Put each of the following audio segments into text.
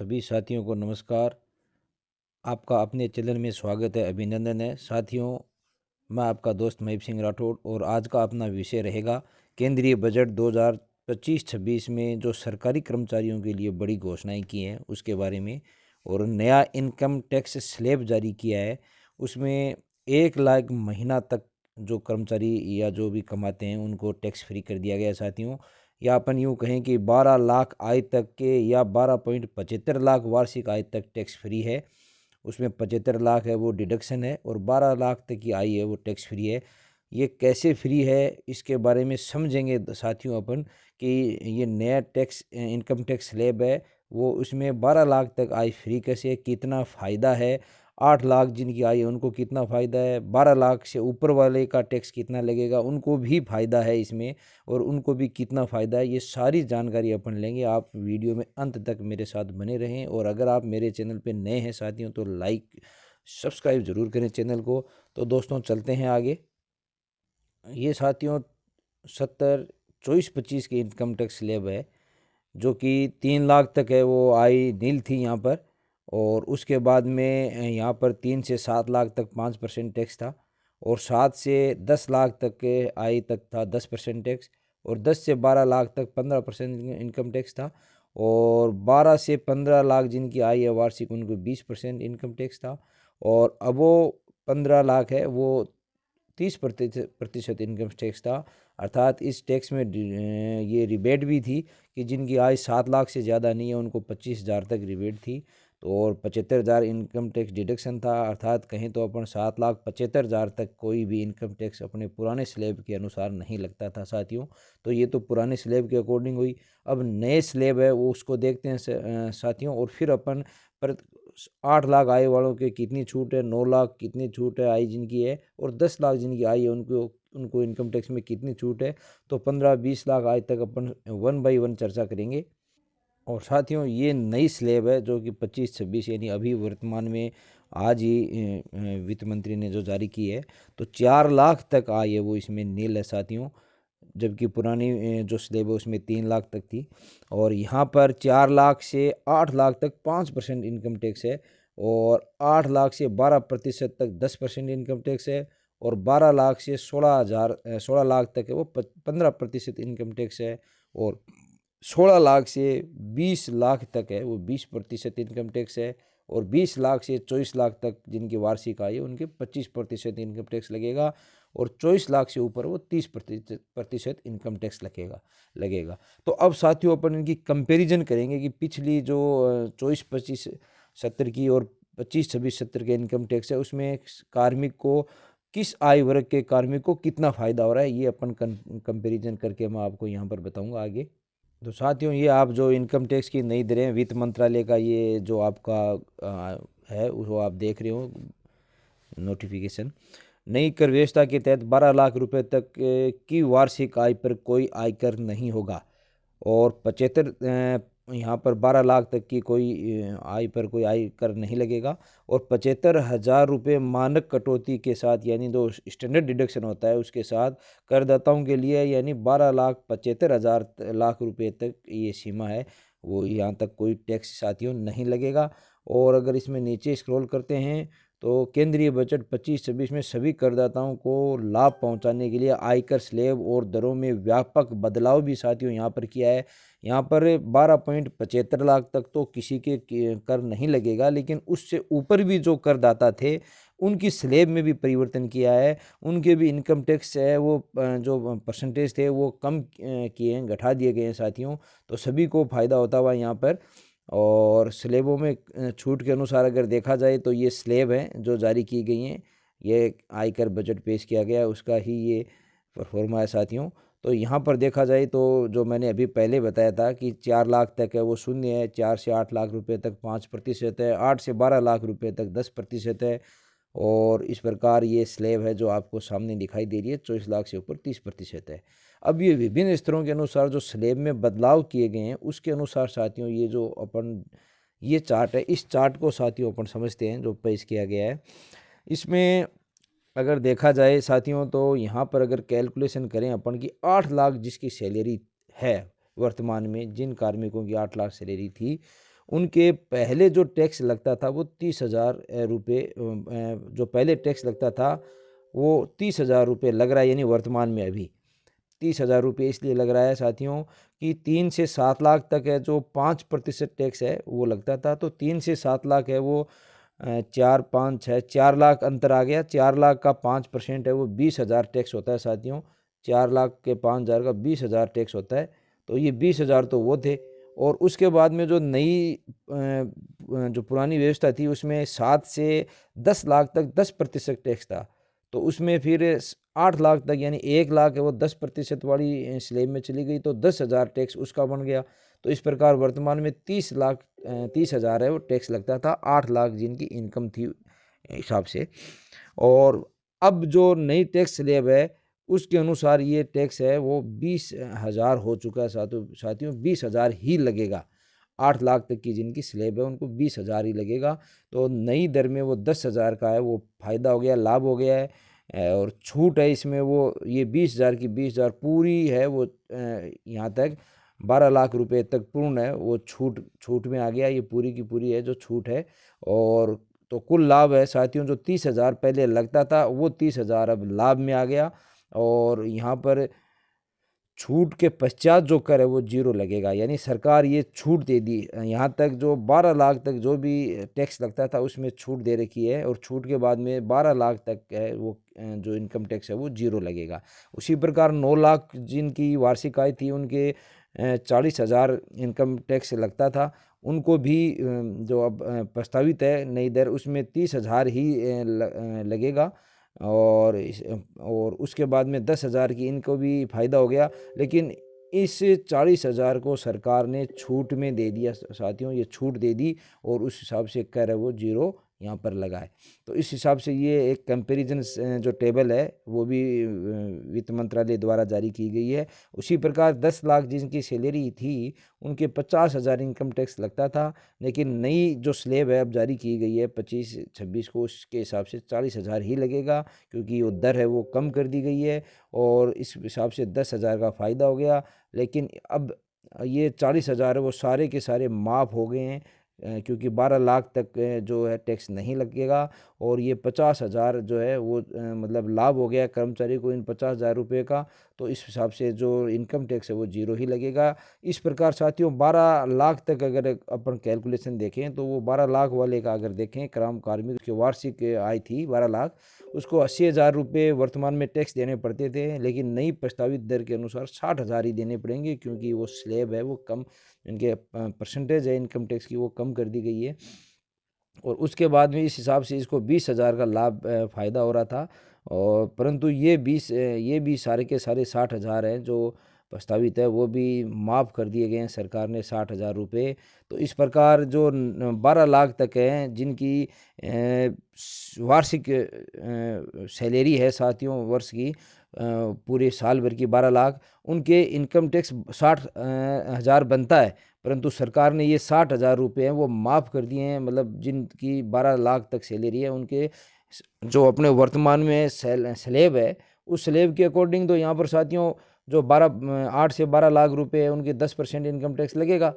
सभी साथियों को नमस्कार। आपका अपने चैनल में स्वागत है, अभिनंदन है। साथियों, मैं आपका दोस्त महीप सिंह राठौड़ और आज का अपना विषय रहेगा केंद्रीय बजट 2025-26 में जो सरकारी कर्मचारियों के लिए बड़ी घोषणाएं की हैं उसके बारे में, और नया इनकम टैक्स स्लैब जारी किया है। उसमें 1 लाख महीना तक जो कर्मचारी या जो भी कमाते हैं उनको टैक्स फ्री कर दिया गया है साथियों। या अपन यूँ कहें कि 12 लाख आय तक के या 12.75 लाख वार्षिक आय तक टैक्स फ्री है। उसमें 75 लाख है वो डिडक्शन है और 12 लाख तक की आय है वो टैक्स फ्री है। ये कैसे फ्री है इसके बारे में समझेंगे साथियों अपन कि ये नया टैक्स इनकम टैक्स स्लैब है वो उसमें 12 लाख तक आय फ्री कैसे है, कितना फ़ायदा है। 8 लाख जिनकी आय है उनको कितना फ़ायदा है, 12 लाख से ऊपर वाले का टैक्स कितना लगेगा, उनको भी फ़ायदा है इसमें और उनको भी कितना फ़ायदा है, ये सारी जानकारी अपन लेंगे। आप वीडियो में अंत तक मेरे साथ बने रहें और अगर आप मेरे चैनल पे नए हैं साथियों तो लाइक सब्सक्राइब ज़रूर करें चैनल को। तो दोस्तों चलते हैं आगे। ये साथियों 70-24-25 की इनकम टैक्स स्लैब है जो कि 3 लाख तक है वो आय नील थी यहाँ पर। और उसके बाद में यहाँ पर 3 से 7 लाख तक 5% टैक्स था और 7 से 10 लाख तक के आय तक था 10% टैक्स और 10 से 12 लाख तक 15% इनकम टैक्स था और 12 से 15 लाख जिनकी आय है वार्षिक उनको 20% इनकम टैक्स था और अब वो 15 लाख है वो 30% इनकम टैक्स था। अर्थात इस टैक्स में ये रिबेट भी थी कि जिनकी आय 7 लाख से ज़्यादा नहीं है उनको 25,000 तक रिबेट थी। तो और 75,000 इनकम टैक्स डिडक्शन था। अर्थात कहें तो अपन 7,75,000 तक कोई भी इनकम टैक्स अपने पुराने स्लैब के अनुसार नहीं लगता था साथियों। तो ये तो पुराने स्लैब के अकॉर्डिंग हुई। अब नए स्लैब है वो उसको देखते हैं साथियों, और फिर अपन पर 8 लाख आय वालों के कितनी छूट है, 9 लाख कितनी छूट है आय जिनकी है और 10 लाख जिनकी आय है उनको उनको इनकम टैक्स में कितनी छूट है। तो 15-20 लाख आय तक अपन 1 बाय 1 चर्चा करेंगे। और साथियों ये नई स्लैब है जो कि 25-26 यानी अभी वर्तमान में आज ही वित्त मंत्री ने जो जारी की है। तो 4 लाख तक आय है वो इसमें नील है साथियों, जबकि पुरानी जो स्लैब है उसमें 3 लाख तक थी। और यहाँ पर 4 लाख से 8 लाख तक 5% इनकम टैक्स है और 8 लाख से 12% तक 10% इनकम टैक्स है और 12 लाख से 16 लाख तक है वो 15% इनकम टैक्स है और 16 लाख से 20 लाख तक है वो 20% इनकम टैक्स है और 20 लाख से 24 लाख तक जिनकी वार्षिक आय है उनके 25% इनकम टैक्स लगेगा और 24 लाख से ऊपर वो 30% इनकम टैक्स लगेगा। तो अब साथियों अपन इनकी कंपैरिजन करेंगे कि पिछली जो 24-25-70 की और 25-26-70 के इनकम टैक्स है उसमें कार्मिक को किस आय वर्ग के कार्मिक को कितना फ़ायदा हो रहा है, ये अपन कंपैरिजन करके मैं आपको यहाँ पर बताऊँगा आगे। तो साथियों ये आप जो इनकम टैक्स की नई दरें वित्त मंत्रालय का ये जो आपका है वो आप देख रहे हो नोटिफिकेशन। नई कर व्यवस्था के तहत 12 लाख रुपए तक की वार्षिक आय पर कोई आयकर नहीं होगा और 75 यहाँ पर 12 लाख तक की कोई आय पर कोई आयकर नहीं लगेगा और 75,000 रुपये मानक कटौती के साथ यानी जो स्टैंडर्ड डिडक्शन होता है उसके साथ करदाताओं के लिए यानी 12,75,000 लाख रुपये तक ये सीमा है वो यहाँ तक कोई टैक्स साथियों नहीं लगेगा। और अगर इसमें नीचे स्क्रॉल करते हैं तो केंद्रीय बजट 25-26 में सभी करदाताओं को लाभ पहुंचाने के लिए आयकर स्लैब और दरों में व्यापक बदलाव भी साथियों यहाँ पर किया है। यहाँ पर 12.75 लाख तक तो किसी के कर नहीं लगेगा, लेकिन उससे ऊपर भी जो करदाता थे उनकी स्लैब में भी परिवर्तन किया है। उनके भी इनकम टैक्स है वो जो परसेंटेज थे वो कम किए हैं, घटा दिए गए हैं साथियों। तो सभी को फ़ायदा होता हुआ यहाँ पर। और स्लेबों में छूट के अनुसार अगर देखा जाए तो ये स्लेब हैं जो जारी की गई हैं, ये आयकर बजट पेश किया गया है उसका ही ये परफॉर्मा है साथियों। तो यहाँ पर देखा जाए तो जो मैंने अभी पहले बताया था कि 4 लाख तक है वो शून्य है, 4 से 8 लाख रुपए तक 5% है, 8 से 12 लाख रुपए तक 10% है और इस प्रकार ये स्लेब है जो आपको सामने दिखाई दे रही है 24 लाख से ऊपर 30% है। अब ये विभिन्न स्तरों के अनुसार जो स्लेब में बदलाव किए गए हैं उसके अनुसार साथियों ये जो अपन ये चार्ट है इस चार्ट को साथियों अपन समझते हैं जो पेश किया गया है। इसमें अगर देखा जाए साथियों तो यहाँ पर अगर कैलकुलेशन करें अपन की 8 लाख जिसकी सैलरी है वर्तमान में, जिन कार्मिकों की 8 लाख सैलरी थी उनके पहले जो टैक्स लगता था वो 30,000 रुपये, जो पहले टैक्स लगता था वो 30,000 रुपये लग रहा है, यानी वर्तमान में अभी 30,000 रुपये इसलिए लग रहा है साथियों कि 3 से 7 लाख तक है जो 5% टैक्स है वो लगता था। तो 3 से 7 लाख है वो 4, 5, 6, 4 लाख अंतर आ गया। 4 लाख का 5% है वो 20,000 टैक्स होता है साथियों। 4 लाख के 5,000 का 20,000 टैक्स होता है। तो ये 20,000 तो वो थे, और उसके बाद में जो नई जो पुरानी व्यवस्था थी उसमें 7 से 10 लाख तक 10% टैक्स था। तो उसमें फिर 8 लाख तक यानी 1 लाख है वो 10% वाली स्लैब में चली गई, तो 10,000 टैक्स उसका बन गया। तो इस प्रकार वर्तमान में 30,000 है वो टैक्स लगता था 8 लाख जिनकी इनकम थी हिसाब से। और अब जो नई टैक्स स्लैब है उसके अनुसार ये टैक्स है वो 20,000 हो चुका है साथियों 20,000 ही लगेगा। 8 लाख तक की जिनकी स्लैब है उनको 20,000 ही लगेगा। तो नई दर में वो 10,000 का है वो फ़ायदा हो गया, लाभ हो गया है। और छूट है इसमें वो ये 20,000 की 20,000 पूरी है वो यहाँ तक 12 लाख रुपए तक पूर्ण है वो छूट में आ गया। ये पूरी की पूरी है जो छूट है। और तो कुल लाभ है साथियों जो 30,000 पहले लगता था वो 30,000 अब लाभ में आ गया। और यहाँ पर छूट के पश्चात जो कर है वो 0 लगेगा, यानी सरकार ये छूट दे दी। यहाँ तक जो 12 लाख तक जो भी टैक्स लगता था उसमें छूट दे रखी है, और छूट के बाद में 12 लाख तक है वो जो इनकम टैक्स है वो 0 लगेगा। उसी प्रकार 9 लाख जिनकी वार्षिक आय थी उनके 40,000 इनकम टैक्स लगता था, उनको भी जो अब प्रस्तावित है नई दर उसमें 30,000 ही लगेगा। और उसके बाद में 10,000 की इनको भी फ़ायदा हो गया। लेकिन इस 40,000 को सरकार ने छूट में दे दिया साथियों, ये छूट दे दी, और उस हिसाब से कर है वो 0 यहाँ पर लगा है। तो इस हिसाब से ये एक कंपैरिजन जो टेबल है वो भी वित्त मंत्रालय द्वारा जारी की गई है। उसी प्रकार 10 लाख जिनकी सैलरी थी उनके 50,000 इनकम टैक्स लगता था, लेकिन नई जो स्लैब है अब जारी की गई है 25-26 को, उसके हिसाब से 40,000 ही लगेगा, क्योंकि वो दर है वो कम कर दी गई है। और इस हिसाब से 10,000 का फ़ायदा हो गया। लेकिन अब ये 40,000 है वो सारे के सारे माफ़ हो गए हैं, क्योंकि 12 लाख तक जो है टैक्स नहीं लगेगा। और ये 50,000 जो है वो मतलब लाभ हो गया कर्मचारी को इन 50,000 रुपये का। तो इस हिसाब से जो इनकम टैक्स है वो 0 ही लगेगा। इस प्रकार साथियों 12 लाख तक अगर अपन कैलकुलेशन देखें तो वो 12 लाख वाले का अगर देखें कार्मिक की वार्षिक आय थी 12 लाख, उसको 80,000 रुपये वर्तमान में टैक्स देने पड़ते थे, लेकिन नई प्रस्तावित दर के अनुसार 60,000 ही देने पड़ेंगे, क्योंकि वो स्लैब है वो कम, इनके परसेंटेज है इनकम टैक्स की वो कम कर दी गई है। और उसके बाद में इस हिसाब से इसको 20,000 का लाभ फ़ायदा हो रहा था। और परंतु ये भी सारे के सारे 60,000 हैं जो प्रस्तावित है वो भी माफ़ कर दिए गए हैं सरकार ने 60,000 रुपये। तो इस प्रकार जो 12 लाख तक हैं जिनकी वार्षिक सैलरी है साथियों वर्ष की पूरे साल भर की 12 लाख, उनके इनकम टैक्स 60,000 बनता है, परंतु सरकार ने ये 60,000 रुपये हैं वो माफ़ कर दिए हैं। मतलब जिनकी 12 लाख तक सैलरी है उनके जो अपने वर्तमान में स्लैब है उस स्लैब के अकॉर्डिंग तो यहाँ पर साथियों जो 8 से 12 लाख रुपए है उनके 10% इनकम टैक्स लगेगा।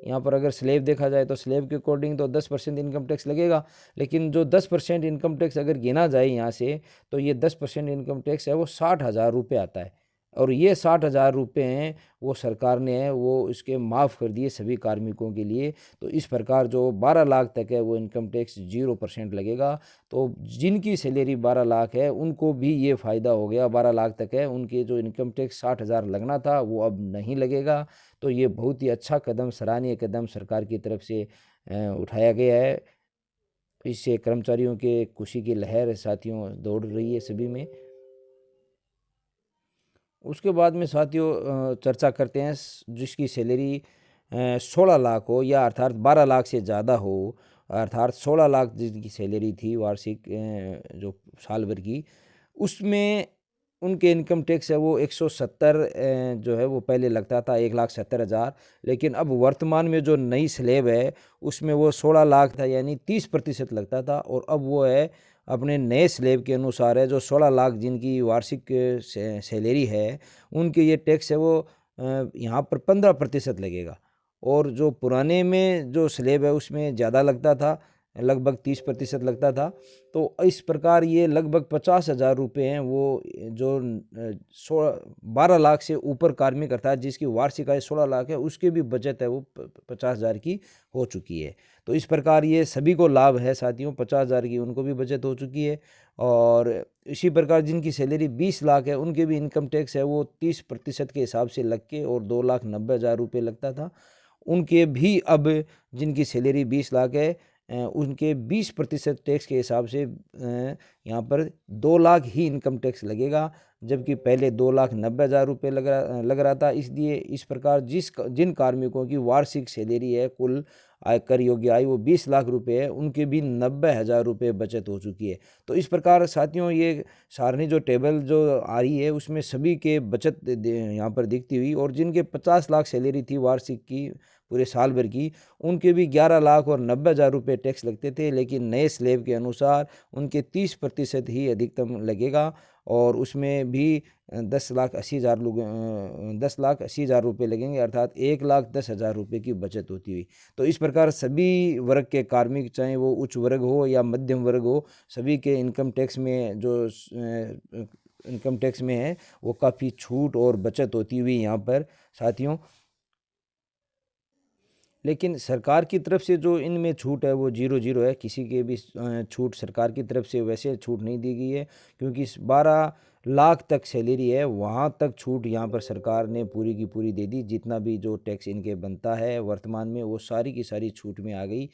यहाँ पर अगर स्लैब देखा जाए तो स्लैब के अकॉर्डिंग तो 10% इनकम टैक्स लगेगा। लेकिन जो 10% इनकम टैक्स अगर गिना जाए यहाँ से तो ये 10% इनकम टैक्स है वो 60,000 रुपये आता है। और ये 60,000 रुपये हैं वो सरकार ने है वो इसके माफ़ कर दिए सभी कार्मिकों के लिए। तो इस प्रकार जो 12 लाख तक है वो इनकम टैक्स 0% लगेगा। तो जिनकी सैलरी 12 लाख है उनको भी ये फ़ायदा हो गया, 12 लाख तक है उनके जो इनकम टैक्स 60,000 लगना था वो अब नहीं लगेगा। तो ये बहुत ही अच्छा कदम, सराहनीय कदम सरकार की तरफ से उठाया गया है। इससे कर्मचारियों के खुशी की लहर साथियों दौड़ रही है सभी में। उसके बाद में साथियों चर्चा करते हैं जिसकी सैलरी 16 लाख हो या अर्थात 12 लाख से ज़्यादा हो, अर्थात 16 लाख जिनकी सैलरी थी वार्षिक जो साल भर की, उसमें उनके इनकम टैक्स है वो 170 जो है वो पहले लगता था 1,70,000, लेकिन अब वर्तमान में जो नई स्लैब है उसमें वो 16 लाख था यानी 30% लगता था, और अब वो है अपने नए स्लैब के अनुसार है जो 16 लाख जिनकी वार्षिक सैलरी है उनके ये टैक्स है वो यहाँ पर 15% लगेगा। और जो पुराने में जो स्लैब है उसमें ज़्यादा लगता था, लगभग 30% लगता था। तो इस प्रकार ये लगभग 50,000 रुपये हैं वो जो 12 लाख से ऊपर कार्मिक अर्थात जिसकी वार्षिक आय 16 लाख है उसकी भी बचत है वो 50,000 की हो चुकी है। तो इस प्रकार ये सभी को लाभ है साथियों, 50,000 की उनको भी बचत हो चुकी है। और इसी प्रकार जिनकी सैलरी 20 लाख है उनके भी इनकम टैक्स है वो 30% के हिसाब से लग के और 2,90,000 रुपये लगता था, उनके भी अब जिनकी सैलरी 20 लाख है उनके 20% टैक्स के हिसाब से यहाँ पर 2 लाख ही इनकम टैक्स लगेगा, जबकि पहले 2,90,000 रुपये लग रहा था। इसलिए इस प्रकार जिन कार्मिकों की वार्षिक सैलरी है कुल आयकर योग्य आय वो 20 लाख रुपए है उनके भी 90,000 रुपये बचत हो चुकी है। तो इस प्रकार साथियों ये सारणी जो टेबल जो आ रही है उसमें सभी के बचत यहाँ पर दिखती हुई, और जिनके 50 लाख सैलरी थी वार्षिक की पूरे साल भर की उनके भी 11 लाख और 90,000 रुपये टैक्स लगते थे, लेकिन नए स्लैब के अनुसार उनके 30% ही अधिकतम लगेगा और उसमें भी 10,80,000 रुपये लगेंगे, अर्थात 1,10,000 रुपये की बचत होती हुई। तो इस प्रकार सभी वर्ग के कार्मिक चाहे वो उच्च वर्ग हो या मध्यम वर्ग हो सभी के इनकम टैक्स में जो इनकम टैक्स में है वो काफ़ी छूट और बचत होती हुई यहाँ पर साथियों। लेकिन सरकार की तरफ से जो इनमें छूट है वो 0 है, किसी के भी छूट सरकार की तरफ से वैसे छूट नहीं दी गई है, क्योंकि 12 लाख तक सैलरी है वहाँ तक छूट यहाँ पर सरकार ने पूरी की पूरी दे दी। जितना भी जो टैक्स इनके बनता है वर्तमान में वो सारी की सारी छूट में आ गई,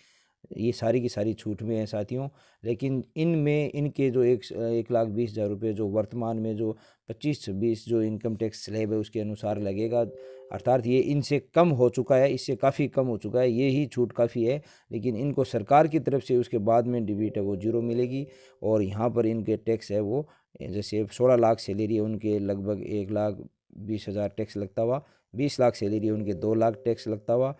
ये सारी की सारी छूट में है साथियों। लेकिन इनमें इनके जो 1,20,000 रुपये जो वर्तमान में जो 25-26 जो इनकम टैक्स स्लैब है उसके अनुसार लगेगा, अर्थात ये इनसे कम हो चुका है, इससे काफ़ी कम हो चुका है, ये ही छूट काफ़ी है। लेकिन इनको सरकार की तरफ से उसके बाद में डिबिट है वो 0 मिलेगी, और यहाँ पर इनके टैक्स है वो जैसे 16 लाख सैलरी है उनके लगभग 1,20,000 टैक्स लगता हुआ, 20 लाख सैलरी है उनके 2 लाख टैक्स लगता हुआ,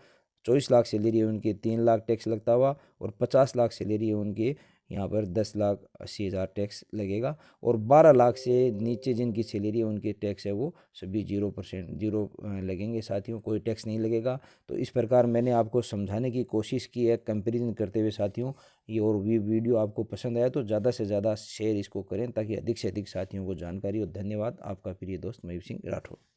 24 लाख सैलरी है उनके 3 लाख टैक्स लगता हुआ, और 50 लाख सैलरी है उनके यहाँ पर 10,80,000 टैक्स लगेगा, और 12 लाख से नीचे जिनकी सैलरी है उनके टैक्स है वो सभी 0% लगेंगे साथियों, कोई टैक्स नहीं लगेगा। तो इस प्रकार मैंने आपको समझाने की कोशिश की है कंपैरिजन करते हुए साथियों। ये और भी वीडियो आपको पसंद आया तो ज़्यादा से ज़्यादा शेयर इसको करें ताकि अधिक से अधिक साथियों को जानकारी हो। धन्यवाद, आपका प्रिय दोस्त मयूर सिंह राठौर।